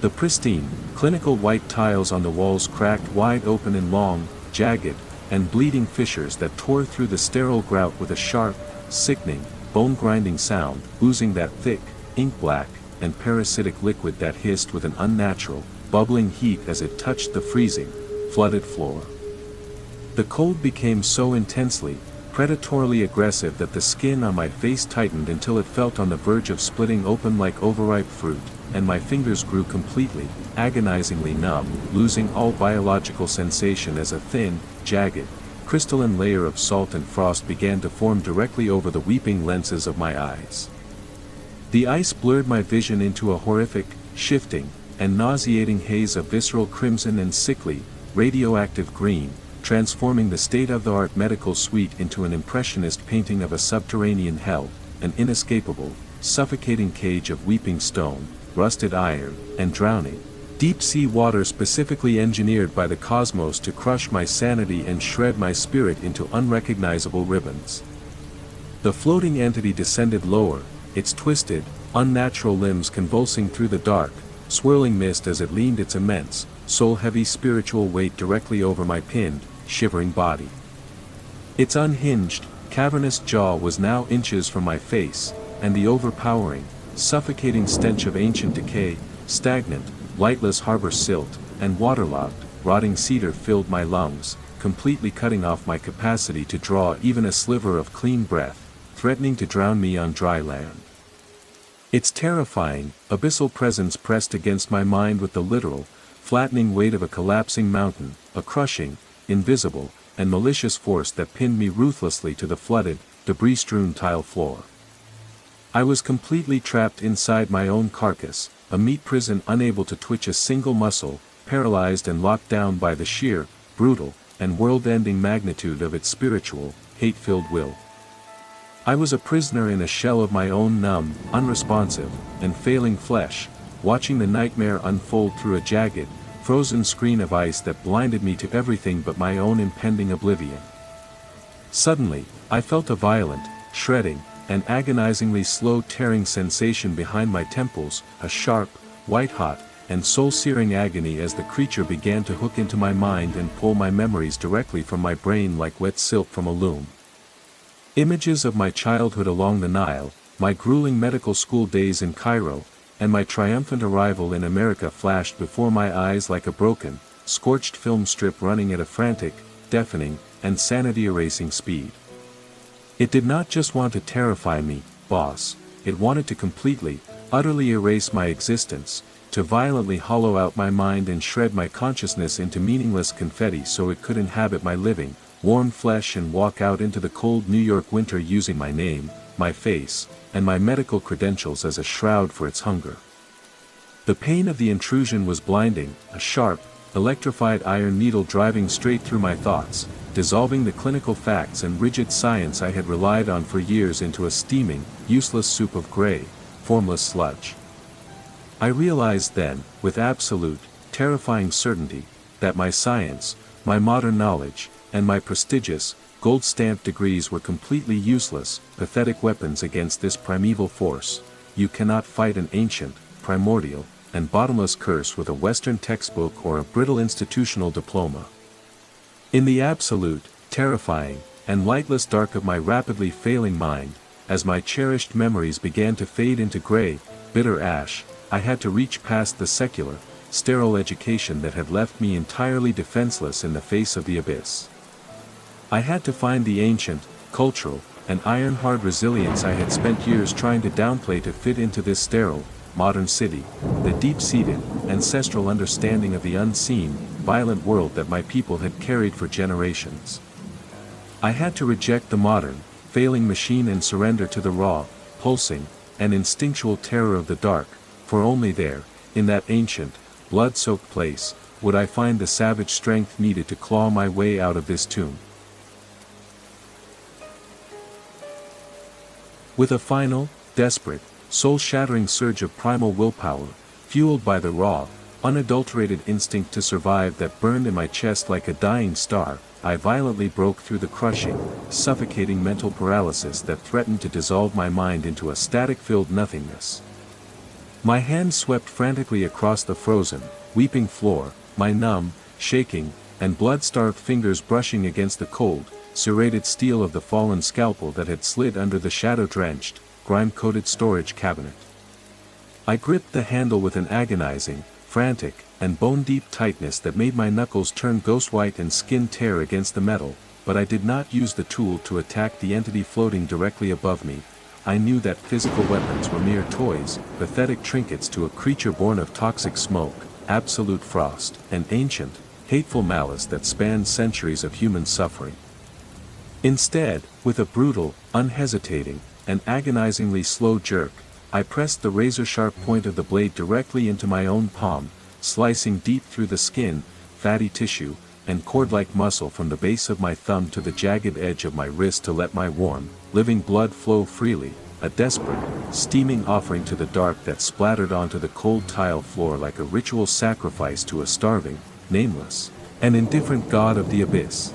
The pristine, clinical white tiles on the walls cracked wide open in long, jagged, and bleeding fissures that tore through the sterile grout with a sharp, sickening, bone-grinding sound, oozing that thick, ink-black, and parasitic liquid that hissed with an unnatural, bubbling heat as it touched the freezing, flooded floor. The cold became so intensely, predatorily aggressive that the skin on my face tightened until it felt on the verge of splitting open like overripe fruit, and my fingers grew completely, agonizingly numb, losing all biological sensation as a thin, jagged, crystalline layer of salt and frost began to form directly over the weeping lenses of my eyes. The ice blurred my vision into a horrific, shifting, and nauseating haze of visceral crimson and sickly, radioactive green, transforming the state-of-the-art medical suite into an impressionist painting of a subterranean hell, an inescapable, suffocating cage of weeping stone, rusted iron, and drowning, deep-sea water specifically engineered by the cosmos to crush my sanity and shred my spirit into unrecognizable ribbons. The floating entity descended lower, its twisted, unnatural limbs convulsing through the dark, swirling mist as it leaned its immense, soul-heavy spiritual weight directly over my pinned, shivering body. Its unhinged, cavernous jaw was now inches from my face, and the overpowering, suffocating stench of ancient decay, stagnant, lightless harbor silt, and waterlogged, rotting cedar filled my lungs, completely cutting off my capacity to draw even a sliver of clean breath, threatening to drown me on dry land. Its terrifying, abyssal presence pressed against my mind with the literal, flattening weight of a collapsing mountain, a crushing, invisible, and malicious force that pinned me ruthlessly to the flooded, debris-strewn tile floor. I was completely trapped inside my own carcass, a meat prison unable to twitch a single muscle, paralyzed and locked down by the sheer, brutal, and world-ending magnitude of its spiritual, hate-filled will. I was a prisoner in a shell of my own numb, unresponsive, and failing flesh, watching the nightmare unfold through a jagged, frozen screen of ice that blinded me to everything but my own impending oblivion. Suddenly, I felt a violent, shredding, and agonizingly slow tearing sensation behind my temples, a sharp, white-hot, and soul-searing agony as the creature began to hook into my mind and pull my memories directly from my brain like wet silk from a loom. Images of my childhood along the Nile, my grueling medical school days in Cairo, and my triumphant arrival in America flashed before my eyes like a broken, scorched film strip running at a frantic, deafening, and sanity-erasing speed. It did not just want to terrify me, boss, it wanted to completely, utterly erase my existence, to violently hollow out my mind and shred my consciousness into meaningless confetti so it could inhabit my living, warm flesh and walk out into the cold New York winter using my name, my face, and my medical credentials as a shroud for its hunger. The pain of the intrusion was blinding, a sharp, electrified iron needle driving straight through my thoughts, dissolving the clinical facts and rigid science I had relied on for years into a steaming, useless soup of gray, formless sludge. I realized then, with absolute, terrifying certainty, that my science, my modern knowledge, and my prestigious, gold-stamped degrees were completely useless, pathetic weapons against this primeval force. You cannot fight an ancient, primordial, and bottomless curse with a Western textbook or a brittle institutional diploma. In the absolute, terrifying, and lightless dark of my rapidly failing mind, as my cherished memories began to fade into gray, bitter ash, I had to reach past the secular, sterile education that had left me entirely defenseless in the face of the abyss. I had to find the ancient, cultural, and iron-hard resilience I had spent years trying to downplay to fit into this sterile, modern city, the deep-seated, ancestral understanding of the unseen, violent world that my people had carried for generations. I had to reject the modern, failing machine and surrender to the raw, pulsing, and instinctual terror of the dark, for only there, in that ancient, blood-soaked place, would I find the savage strength needed to claw my way out of this tomb. With a final, desperate, soul-shattering surge of primal willpower, fueled by the raw, unadulterated instinct to survive that burned in my chest like a dying star, I violently broke through the crushing, suffocating mental paralysis that threatened to dissolve my mind into a static-filled nothingness. My hand swept frantically across the frozen, weeping floor, my numb, shaking, and blood-starved fingers brushing against the cold, serrated steel of the fallen scalpel that had slid under the shadow-drenched, grime-coated storage cabinet. I gripped the handle with an agonizing, frantic, and bone-deep tightness that made my knuckles turn ghost-white and skin tear against the metal, but I did not use the tool to attack the entity floating directly above me. I knew that physical weapons were mere toys, pathetic trinkets to a creature born of toxic smoke, absolute frost, and ancient, hateful malice that spanned centuries of human suffering. Instead, with a brutal, unhesitating, and agonizingly slow jerk, I pressed the razor-sharp point of the blade directly into my own palm, slicing deep through the skin, fatty tissue, and cord-like muscle from the base of my thumb to the jagged edge of my wrist to let my warm, living blood flow freely, a desperate, steaming offering to the dark that splattered onto the cold tile floor like a ritual sacrifice to a starving, nameless, and indifferent god of the abyss.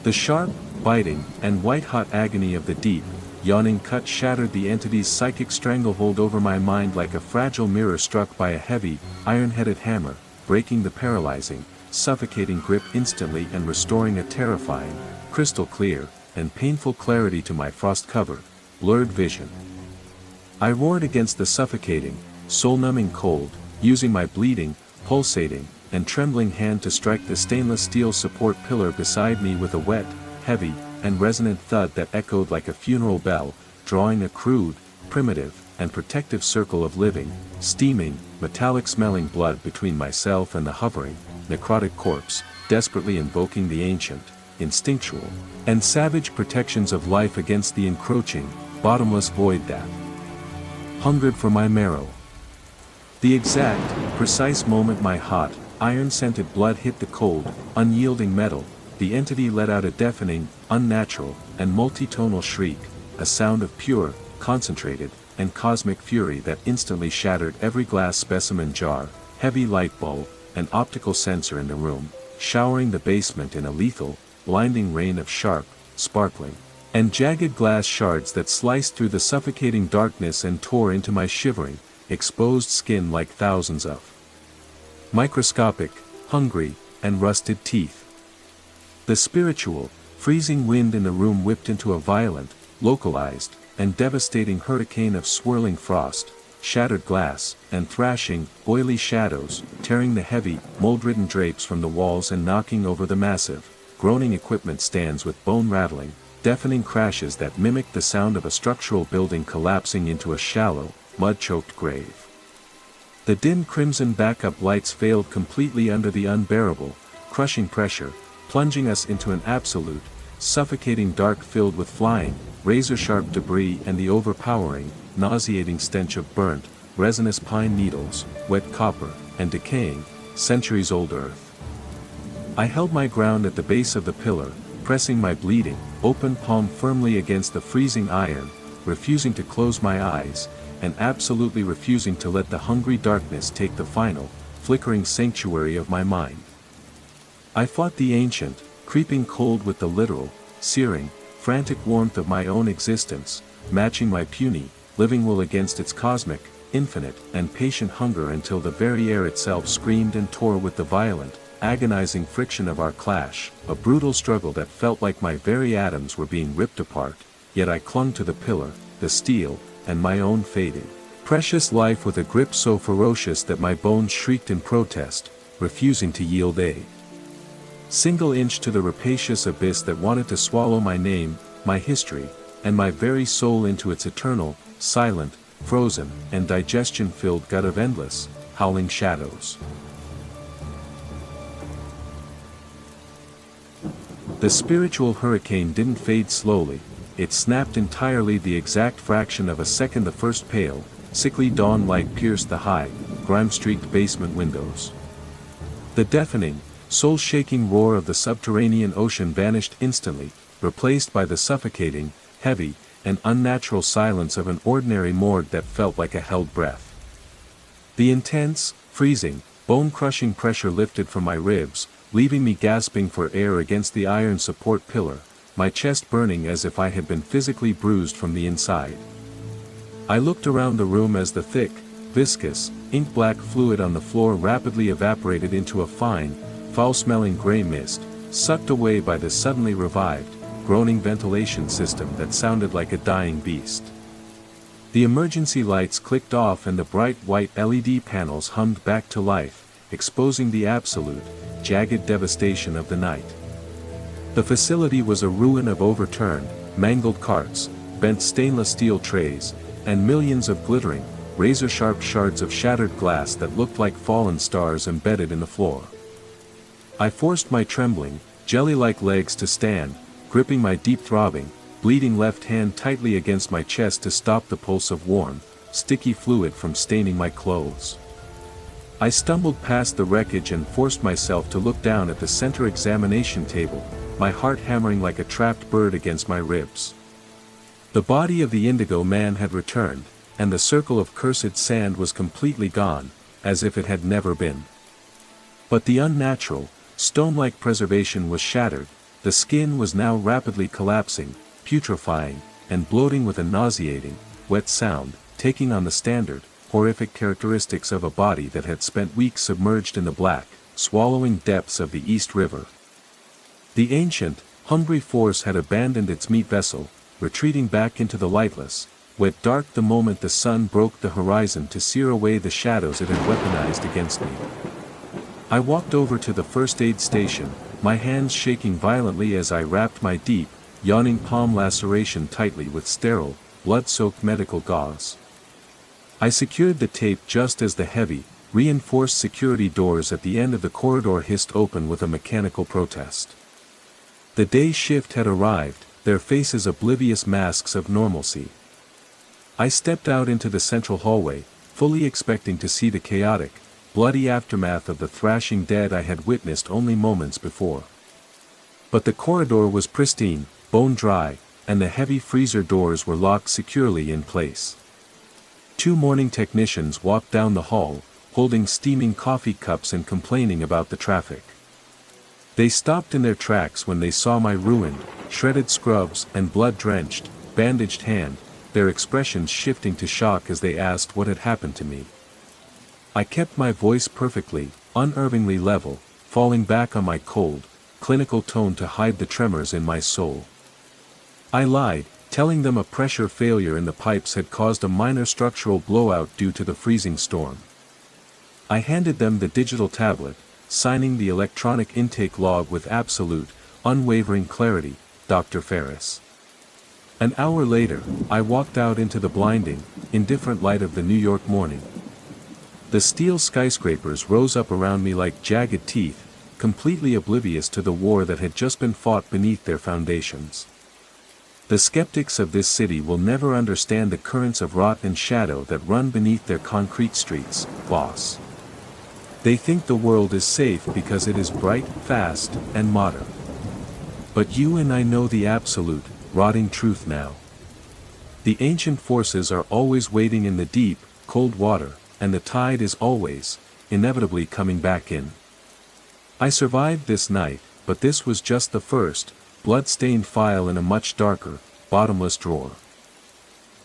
The sharp, biting, and white-hot agony of the deep, yawning cut shattered the entity's psychic stranglehold over my mind like a fragile mirror struck by a heavy, iron-headed hammer, breaking the paralyzing, suffocating grip instantly and restoring a terrifying, crystal-clear, and painful clarity to my frost-covered, blurred vision. I roared against the suffocating, soul-numbing cold, using my bleeding, pulsating, and trembling hand to strike the stainless steel support pillar beside me with a wet, heavy, and resonant thud that echoed like a funeral bell, drawing a crude, primitive, and protective circle of living, steaming, metallic-smelling blood between myself and the hovering, necrotic corpse, desperately invoking the ancient, instinctual, and savage protections of life against the encroaching, bottomless void that hungered for my marrow. The exact, precise moment my hot, iron-scented blood hit the cold, unyielding metal, the entity let out a deafening, unnatural, and multitonal shriek, a sound of pure, concentrated, and cosmic fury that instantly shattered every glass specimen jar, heavy light bulb, and optical sensor in the room, showering the basement in a lethal, blinding rain of sharp, sparkling, and jagged glass shards that sliced through the suffocating darkness and tore into my shivering, exposed skin like thousands of microscopic, hungry, and rusted teeth. The spiritual, freezing wind in the room whipped into a violent, localized, and devastating hurricane of swirling frost, shattered glass, and thrashing, oily shadows, tearing the heavy, mold-ridden drapes from the walls and knocking over the massive, groaning equipment stands with bone-rattling, deafening crashes that mimicked the sound of a structural building collapsing into a shallow, mud-choked grave. The dim crimson backup lights failed completely under the unbearable, crushing pressure, plunging us into an absolute, suffocating dark filled with flying, razor-sharp debris and the overpowering, nauseating stench of burnt, resinous pine needles, wet copper, and decaying, centuries-old earth. I held my ground at the base of the pillar, pressing my bleeding, open palm firmly against the freezing iron, refusing to close my eyes, and absolutely refusing to let the hungry darkness take the final, flickering sanctuary of my mind. I fought the ancient, creeping cold with the literal, searing, frantic warmth of my own existence, matching my puny, living will against its cosmic, infinite, and patient hunger until the very air itself screamed and tore with the violent, agonizing friction of our clash, a brutal struggle that felt like my very atoms were being ripped apart, yet I clung to the pillar, the steel, and my own fading, precious life with a grip so ferocious that my bones shrieked in protest, refusing to yield a single inch to the rapacious abyss that wanted to swallow my name, my history, and my very soul into its eternal, silent, frozen, and digestion-filled gut of endless, howling shadows. The spiritual hurricane didn't fade slowly, it snapped entirely the exact fraction of a second. The first pale, sickly dawn light pierced the high, grime-streaked basement windows. The deafening, soul-shaking roar of the subterranean ocean vanished instantly, replaced by the suffocating, heavy, and unnatural silence of an ordinary morgue that felt like a held breath. The intense, freezing, bone-crushing pressure lifted from my ribs, leaving me gasping for air against the iron support pillar, my chest burning as if I had been physically bruised from the inside. I looked around the room as the thick, viscous, ink-black fluid on the floor rapidly evaporated into a fine, foul-smelling gray mist, sucked away by the suddenly revived, groaning ventilation system that sounded like a dying beast. The emergency lights clicked off and the bright white LED panels hummed back to life, exposing the absolute, jagged devastation of the night. The facility was a ruin of overturned, mangled carts, bent stainless steel trays, and millions of glittering, razor-sharp shards of shattered glass that looked like fallen stars embedded in the floor. I forced my trembling, jelly-like legs to stand, gripping my deep-throbbing, bleeding left hand tightly against my chest to stop the pulse of warm, sticky fluid from staining my clothes. I stumbled past the wreckage and forced myself to look down at the center examination table, my heart hammering like a trapped bird against my ribs. The body of the Indigo Man had returned, and the circle of cursed sand was completely gone, as if it had never been. But the unnatural, stone-like preservation was shattered, the skin was now rapidly collapsing, putrefying, and bloating with a nauseating, wet sound, taking on the standard, horrific characteristics of a body that had spent weeks submerged in the black, swallowing depths of the East River. The ancient, hungry force had abandoned its meat vessel, retreating back into the lightless, wet dark the moment the sun broke the horizon to sear away the shadows it had weaponized against me. I walked over to the first aid station, my hands shaking violently as I wrapped my deep, yawning palm laceration tightly with sterile, blood-soaked medical gauze. I secured the tape just as the heavy, reinforced security doors at the end of the corridor hissed open with a mechanical protest. The day shift had arrived, their faces oblivious masks of normalcy. I stepped out into the central hallway, fully expecting to see the chaotic, bloody aftermath of the thrashing dead I had witnessed only moments before. But the corridor was pristine, bone-dry, and the heavy freezer doors were locked securely in place. 2 morning technicians walked down the hall, holding steaming coffee cups and complaining about the traffic. They stopped in their tracks when they saw my ruined, shredded scrubs and blood-drenched, bandaged hand, their expressions shifting to shock as they asked what had happened to me. I kept my voice perfectly, unerringly level, falling back on my cold, clinical tone to hide the tremors in my soul. I lied, telling them a pressure failure in the pipes had caused a minor structural blowout due to the freezing storm. I handed them the digital tablet, signing the electronic intake log with absolute, unwavering clarity, Dr. Ferris. An hour later, I walked out into the blinding, indifferent light of the New York morning. The steel skyscrapers rose up around me like jagged teeth, completely oblivious to the war that had just been fought beneath their foundations. The skeptics of this city will never understand the currents of rot and shadow that run beneath their concrete streets, boss. They think the world is safe because it is bright, fast, and modern. But you and I know the absolute, rotting truth now. The ancient forces are always waiting in the deep, cold water, and the tide is always, inevitably coming back in. I survived this night, but this was just the first, blood-stained file in a much darker, bottomless drawer.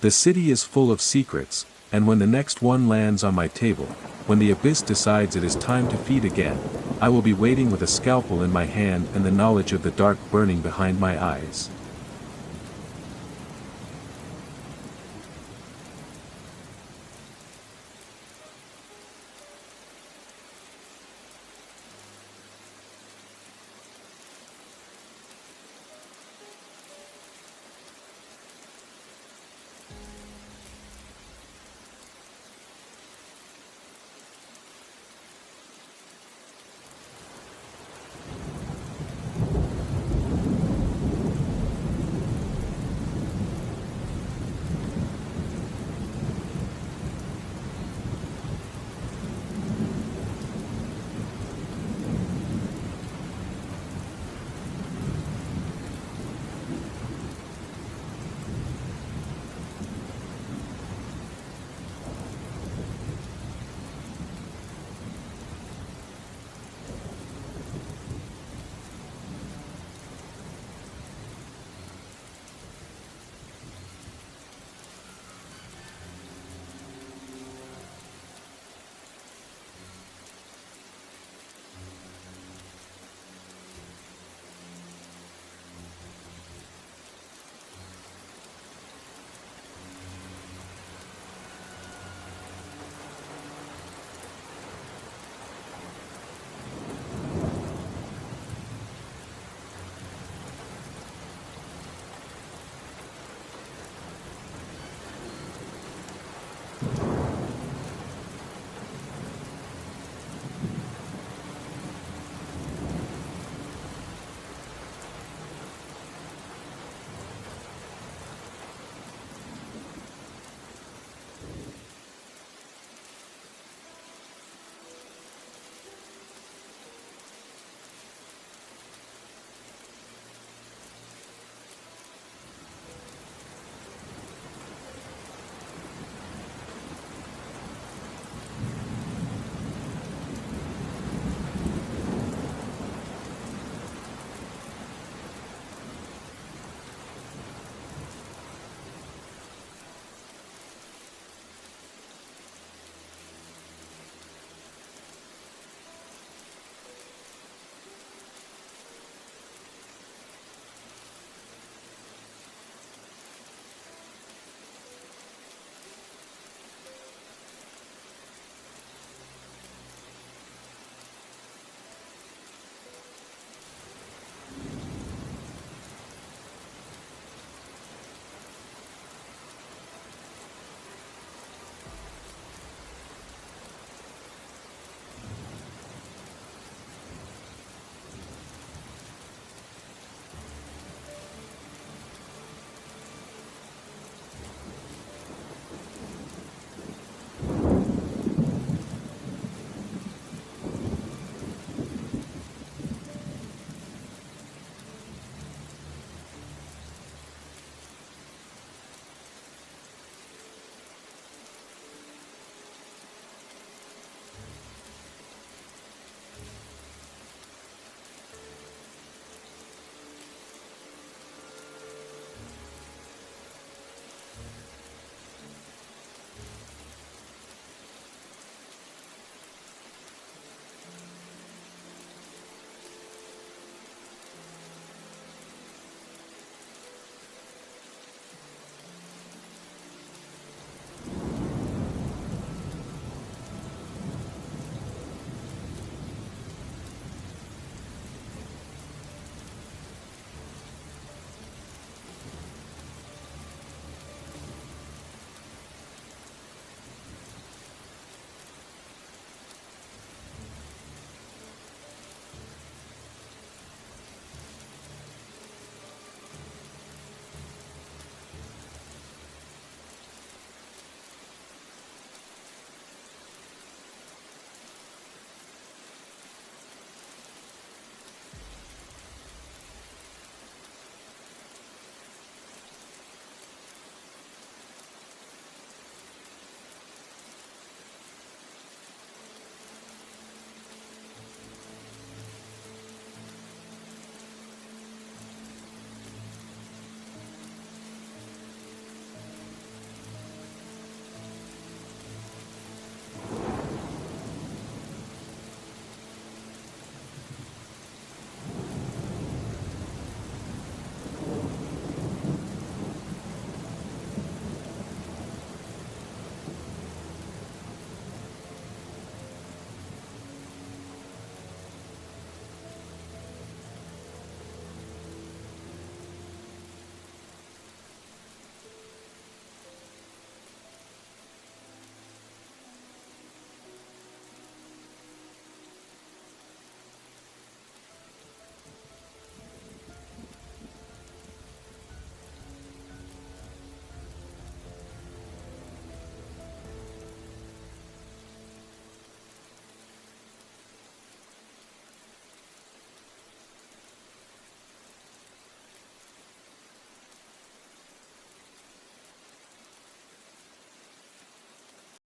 The city is full of secrets, and when the next one lands on my table, when the abyss decides it is time to feed again, I will be waiting with a scalpel in my hand and the knowledge of the dark burning behind my eyes.